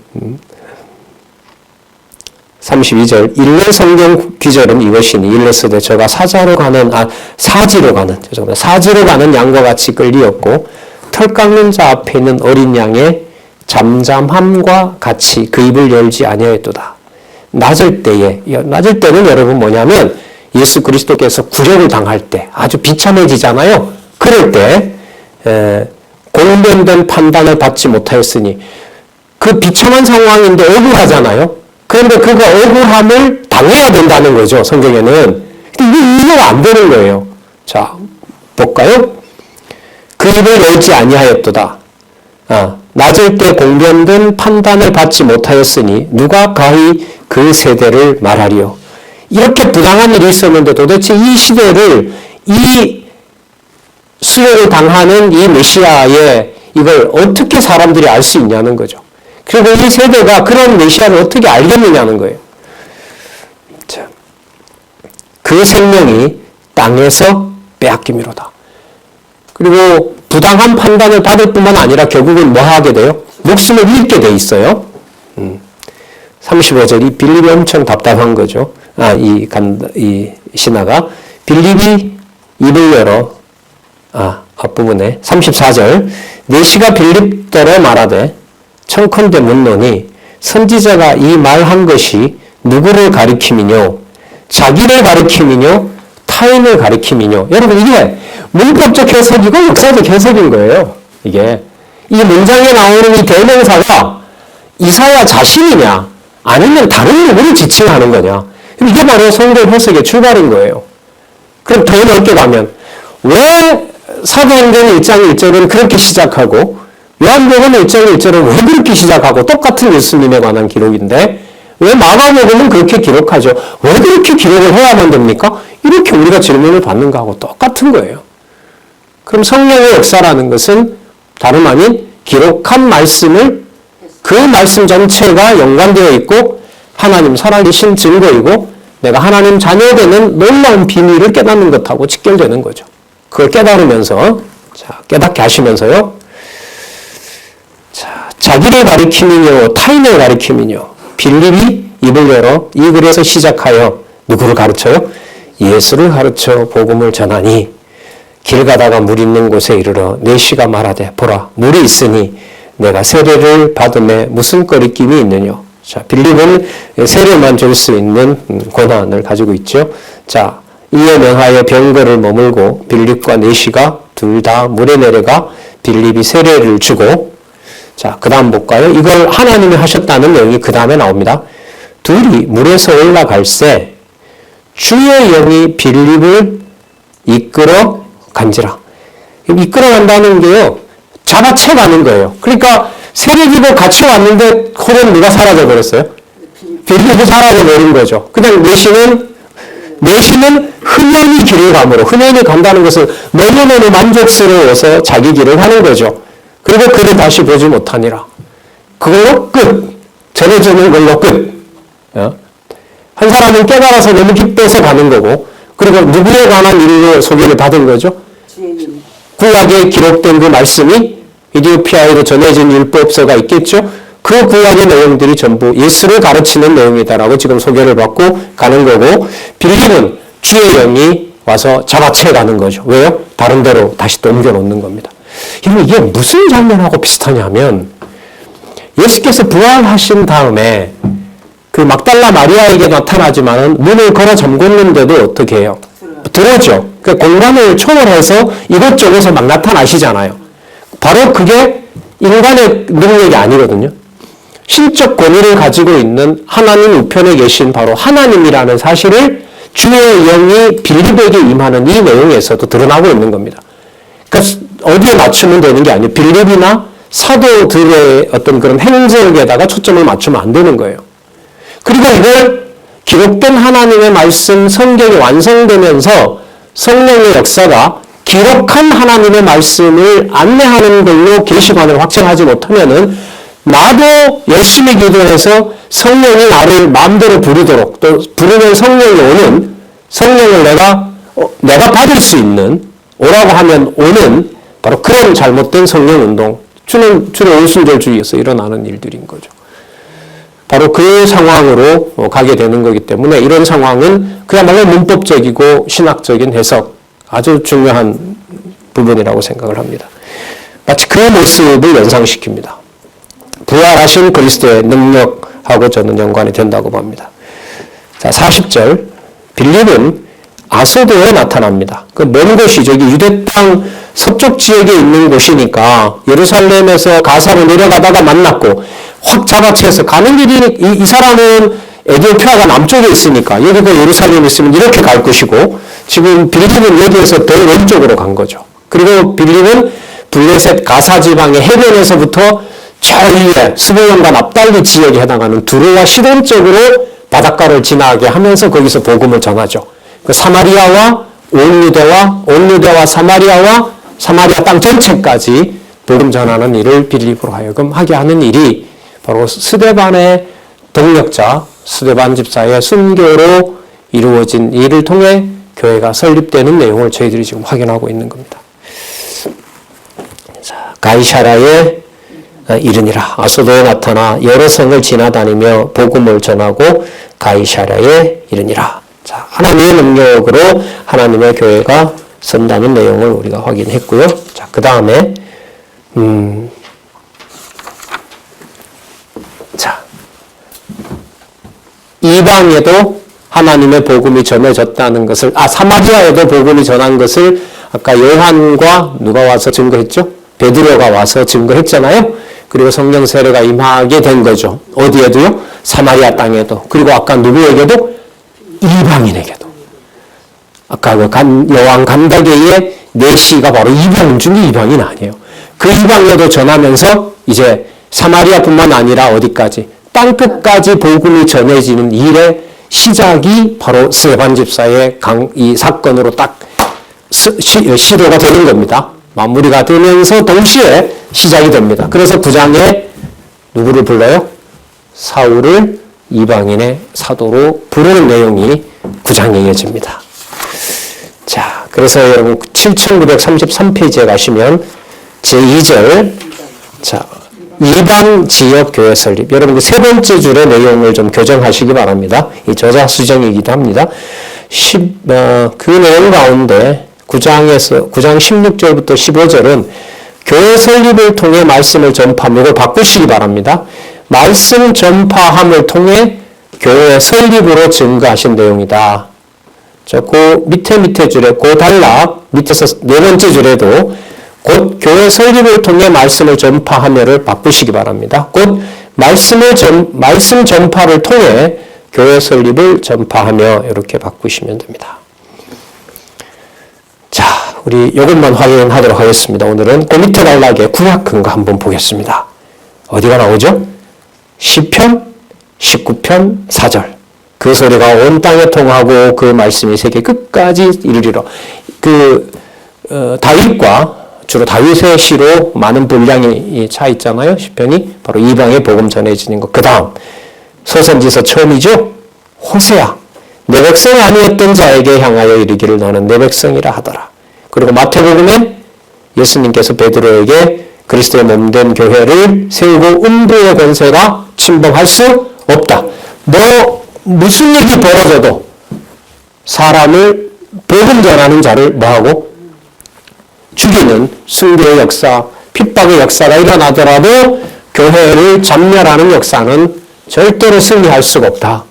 32절 일러 성경 귀절은 이것이니 일러스되 저가 사지로 가는 양과 같이 끌리었고 털 깎는 자 앞에 있는 어린 양의 잠잠함과 같이 그 입을 열지 아니하였도다. 낮을 때는 여러분 뭐냐면 예수 그리스도께서 구력을 당할 때 아주 비참해지잖아요. 그럴 때 공변된 판단을 받지 못하였으니 그 비참한 상황인데 억울하잖아요. 그런데 그가 억울함을 당해야 된다는 거죠. 성경에는. 근데 이게 이해가 안 되는 거예요. 자, 볼까요? 그 입을 열지 아니하였도다. 낮을 때 공변된 판단을 받지 못하였으니 누가 가히 그 세대를 말하리요. 이렇게 부당한 일이 있었는데 도대체 이 시대를 이 수욕을 당하는 이 메시아의 이걸 어떻게 사람들이 알 수 있냐는 거죠. 그리고 이 세대가 그런 메시아를 어떻게 알겠느냐는 거예요. 자, 그 생명이 땅에서 빼앗김이로다. 그리고 부당한 판단을 받을 뿐만 아니라 결국은 뭐 하게 돼요? 목숨을 잃게 돼 있어요. 35절, 이 빌립이 엄청 답답한 거죠. 이 신하가 빌립이 입을 열어, 앞부분에 34절, 내시가 빌립더러 말하되 청컨대 묻노니 선지자가 이 말한 것이 누구를 가리킴이뇨? 자기를 가리킴이뇨? 타인을 가리킴이뇨? 여러분, 이게 문법적 해석이고 역사적 해석인 거예요. 이게 이 문장에 나오는 이 대명사가 이사야 자신이냐 아니면 다른 누구를 지칭하는 거냐, 이게 바로 성경 해석의 출발인 거예요. 그럼 더 넓게 가면 왜 사도행전 1장 1절은 그렇게 시작하고 요한복음 1장 1절은 왜 그렇게 시작하고 똑같은 예수님에 관한 기록인데 왜 마가복음은 그렇게 기록하죠? 왜 그렇게 기록을 해야만 됩니까? 이렇게 우리가 질문을 받는 거하고 똑같은 거예요. 그럼 성령의 역사라는 것은 다름 아닌 기록한 말씀을 그 말씀 전체가 연관되어 있고 하나님 살아계신 증거이고 내가 하나님 자녀되는 놀라운 비밀을 깨닫는 것하고 직결되는 거죠. 그걸 깨달으면서, 깨닫게 하시면서요. 자기를 가리킴이뇨 타인을 가리킴이뇨. 빌립이 입을 열어 이 글에서 시작하여 누구를 가르쳐요? 예수를 가르쳐 복음을 전하니 길 가다가 물 있는 곳에 이르러 내시가 말하되 보라 물이 있으니 내가 세례를 받음에 무슨 거리낌이 있느뇨. 자, 빌립은 세례만 줄 수 있는 권한을 가지고 있죠. 자, 이에 명하여 병거를 머물고 빌립과 내시가 둘 다 물에 내려가 빌립이 세례를 주고, 자, 그 다음 볼까요? 이걸 하나님이 하셨다는 내용이 그 다음에 나옵니다. 둘이 물에서 올라갈새 주의 영이 빌립을 이끌어 간지라. 이끌어 간다는 게요, 잡아채 가는 거예요. 그러니까 세례기도 같이 왔는데 호련 누가 사라져 버렸어요? 빌립이 사라져 버린 거죠. 그냥 내시는 흔연히 길을 가므로, 흔연히 간다는 것은 너무너무 만족스러워서 자기 길을 가는 거죠. 그리고 그를 다시 보지 못하니라. 그걸로 끝. 전해주는 걸로 끝. 한 사람은 깨달아서 너무 기뻐서 가는 거고, 그리고 누구에 관한 일로 소개를 받은 거죠? 구약에 기록된 그 말씀이 이디오피아에도 전해진 율법서가 있겠죠? 그 구약의 내용들이 전부 예수를 가르치는 내용이다라고 지금 소개를 받고 가는 거고, 빌립은 주의 영이 와서 잡아채 가는 거죠. 왜요? 다른 데로 다시 또 옮겨놓는 겁니다. 이게 무슨 장면하고 비슷하냐면, 예수께서 부활하신 다음에 그 막달라 마리아에게 나타나지만은 문을 걸어 잠궜는데도 어떻게 해요? 들어오죠. 그 공간을 초월해서 이것저것서 막 나타나시잖아요. 바로 그게 인간의 능력이 아니거든요. 신적 권위를 가지고 있는 하나님 우편에 계신 바로 하나님이라는 사실을 주의 영이 빌립에게 임하는 이 내용에서도 드러나고 있는 겁니다. 그러니까 어디에 맞추면 되는 게 아니에요. 빌립이나 사도들의 어떤 그런 행적에다가 초점을 맞추면 안 되는 거예요. 그리고 이걸 기록된 하나님의 말씀 성경이 완성되면서 성령의 역사가 기록한 하나님의 말씀을 안내하는 걸로 계시관을 확정하지 못하면은 나도 열심히 기도해서 성령이 나를 마음대로 부르도록, 또 부르면 성령이 오는, 성령을 내가 받을 수 있는, 오라고 하면 오는 바로 그런 잘못된 성령 운동, 주로 오순절주의에서 일어나는 일들인 거죠. 바로 그 상황으로 가게 되는 거기 때문에 이런 상황은 그야말로 문법적이고 신학적인 해석, 아주 중요한 부분이라고 생각을 합니다. 마치 그 모습을 연상시킵니다. 부활하신 그리스도의 능력하고 저는 연관이 된다고 봅니다. 자, 40절. 빌립은 아소도에 나타납니다. 그 먼 곳이 저기 유대 땅 서쪽 지역에 있는 곳이니까 예루살렘에서 가사로 내려가다가 만났고 확 잡아채서 가는 길이, 이 사람은 에디오피아가 남쪽에 있으니까 여기가 예루살렘에 있으면 이렇게 갈 것이고, 지금 빌립은 여기에서 더 왼쪽으로 간 거죠. 그리고 빌립은 블레셋 가사 지방의 해변에서부터 저 위에 스불론과 납달리 지역에 해당하는 두로와 시돈 쪽으로 바닷가를 지나게 하면서 거기서 복음을 전하죠. 그 사마리아와 온 유대와 사마리아와 사마리아 땅 전체까지 복음 전하는 일을 빌립으로 하여금 하게 하는 일이 바로 스데반의 동력자 스데반 집사의 순교로 이루어진 일을 통해 교회가 설립되는 내용을 저희들이 지금 확인하고 있는 겁니다. 자, 가이사라에 이르니라. 아소도에 나타나 여러 성을 지나다니며 복음을 전하고 가이사라에 이르니라. 자, 하나님의 능력으로 하나님의 교회가 선다는 내용을 우리가 확인했고요. 자, 그 다음에 자, 이방에도 하나님의 복음이 전해졌다는 것을, 사마리아에도 복음이 전한 것을 아까 요한과 누가 와서 증거했죠? 베드로가 와서 증거했잖아요. 그리고 성령 세례가 임하게 된 거죠. 어디에도요? 사마리아 땅에도. 그리고 아까 누구에게도? 이방인에게도. 아까 그 여왕 간다게의 내시가 바로 이방인 중에 이방인 아니에요. 그 이방에도 전하면서 이제 사마리아뿐만 아니라 어디까지? 땅끝까지 복음이 전해지는 일의 시작이 바로 스데반 집사의 이 사건으로 딱 시도가 되는 겁니다. 마무리가 되면서 동시에 시작이 됩니다. 그래서 9장에 누구를 불러요? 사울을 이방인의 사도로 부르는 내용이 9장에 이어집니다. 자, 그래서 여러분 7933페이지에 가시면 제2절, 자, 이방 지역 교회 설립. 여러분 세 번째 줄의 내용을 좀 교정하시기 바랍니다. 이 저자 수정이기도 합니다. 그 내용 가운데 9장 16절부터 15절은 교회 설립을 통해 말씀을 전파하면 이걸 바꾸시기 바랍니다. 말씀 전파함을 통해 교회 설립으로 증거하신 내용이다. 자, 그 밑에 줄에 그 단락 밑에서 네 번째 줄에도 곧 교회 설립을 통해 말씀을 전파하며를 바꾸시기 바랍니다. 곧 말씀 전파를 통해 교회 설립을 전파하며 이렇게 바꾸시면 됩니다. 자, 우리 이것만 확인하도록 하겠습니다. 오늘은 그 밑에 단락에 구약 근거 한번 보겠습니다. 어디가 나오죠? 시편 19편 4절. 그 소리가 온 땅에 통하고 그 말씀이 세계 끝까지 이르리라. 다윗과 주로 다윗의 시로 많은 분량이 차 있잖아요. 시편이 바로 이방의 복음 전해지는 것. 그 다음 서선지서 처음이죠. 호세아. 내 백성이 아니었던 자에게 향하여 이르기를 너는 내 백성이라 하더라. 그리고 마태복음에 예수님께서 베드로에게 그리스도의 몸된 교회를 세우고 음부의 권세가 침범할 수 없다. 너 무슨 일이 벌어져도 사람을 복음 전하는 자를 뭐하고? 죽이는 순교의 역사, 핍박의 역사가 일어나더라도 교회를 잠멸하는 역사는 절대로 승리할 수가 없다.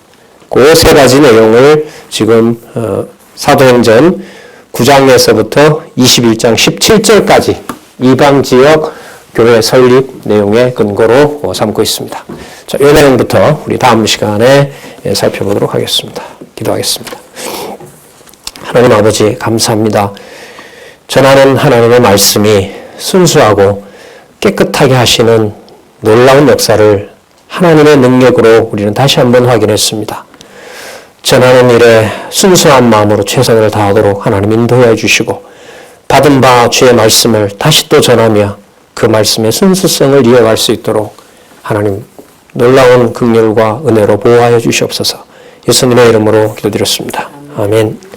그 세 가지 내용을 지금 사도행전 9장에서부터 21장 17절까지 이방지역 교회 설립 내용의 근거로 삼고 있습니다. 자, 이 내용부터 우리 다음 시간에 살펴보도록 하겠습니다. 기도하겠습니다. 하나님 아버지 감사합니다. 전하는 하나님의 말씀이 순수하고 깨끗하게 하시는 놀라운 역사를 하나님의 능력으로 우리는 다시 한번 확인했습니다. 전하는 일에 순수한 마음으로 최선을 다하도록 하나님 인도해 주시고 받은 바 주의 말씀을 다시 또 전하며 그 말씀의 순수성을 이어갈 수 있도록 하나님 놀라운 긍휼과 은혜로 보호하여 주시옵소서. 예수님의 이름으로 기도드렸습니다. 아멘.